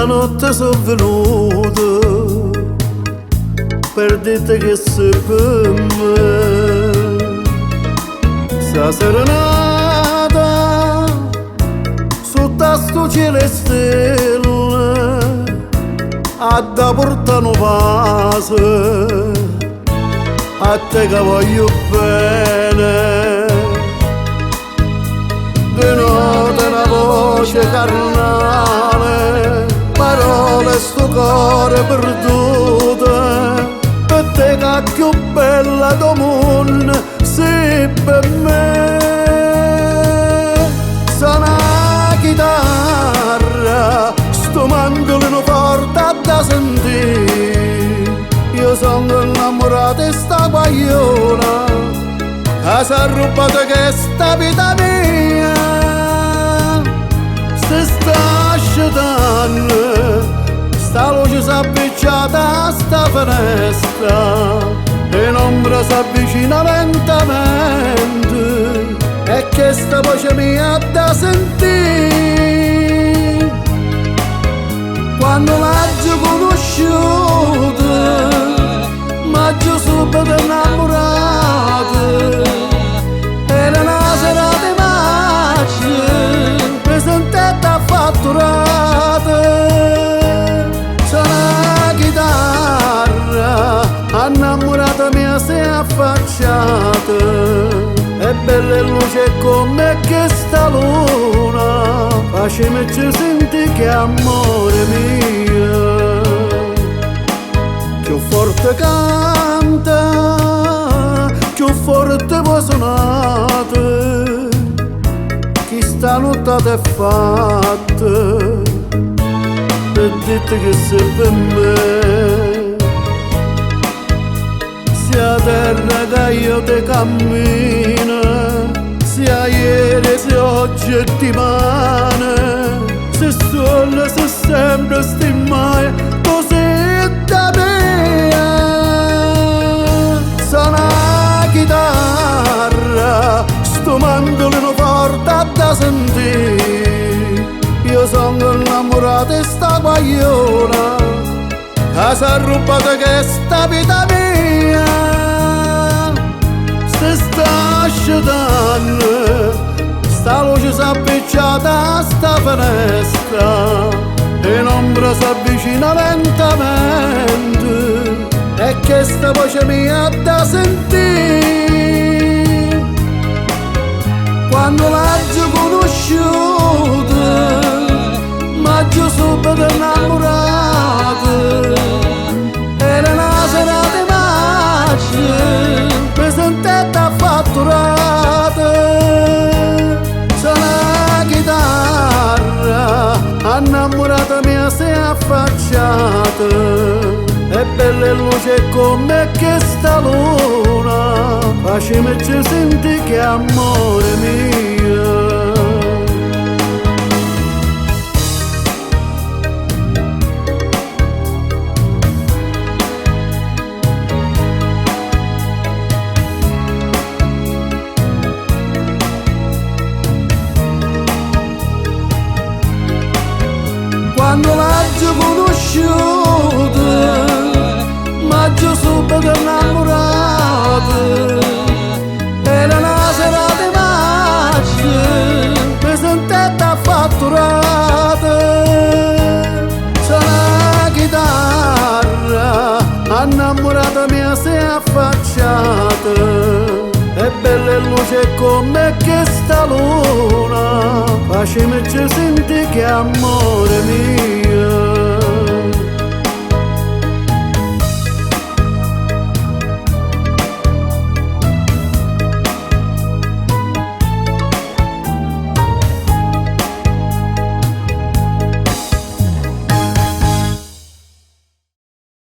Stanotte sono venuto per dirti che sei per me. Sta serenata sotto sto cielo e stelle a da portano pace a te che voglio bene. Di notte una voce carnale, parole sto cuore perduto, per te che più bella do mondo sei per me. Suona la chitarra, sto mandolino forte da sentire. Io sono innamorato di sta guagliona che s'ha rubato questa vita mia. Se sta asciutando, sta luce s'avvicciata a sta finestra e l'ombra s'avvicina lentamente e questa voce mia da sentire. Quando l'ho conosciuta m'ho subito innamorato, era una sera di maggio, mi sentette affatturata. Suona la chitarra, innamorata mia si è affacciata, è bella e luce come questa luna, facemi sentire che amore mio. Più forte canta, più forte vuoi suonare, chi stanotte è fatta, per dirti che sei per me. Sia terra che io te cammino, sia ieri, sia oggi e dimane, se sole, se sempre stimai, tu sei da me. Suona la chitarra, sto mandolino forte da sentire. Io sono innamorato di sta guagliona che s'ha rubato questa vita mia. Se sta asciutando, sta luce s'avvicciata a sta finestra e l'ombra s'avvicina lentamente e questa voce mia da sentire. Quando l'ho conosciuta m'ho subito innamorato, era una sera di maggio, mi sentette affatturata. Suona la chitarra, innamorata mia si è affacciata, è bella e luce come questa luna, facemi sentire che amore mio. Quando l'ho conosciuta m'ho subito innamorato, era una sera di maggio, mi sentette affatturata. Suona la chitarra, innamorata mia si è affacciata, è bella e luce come questa luna, facemi sentire che amore mio.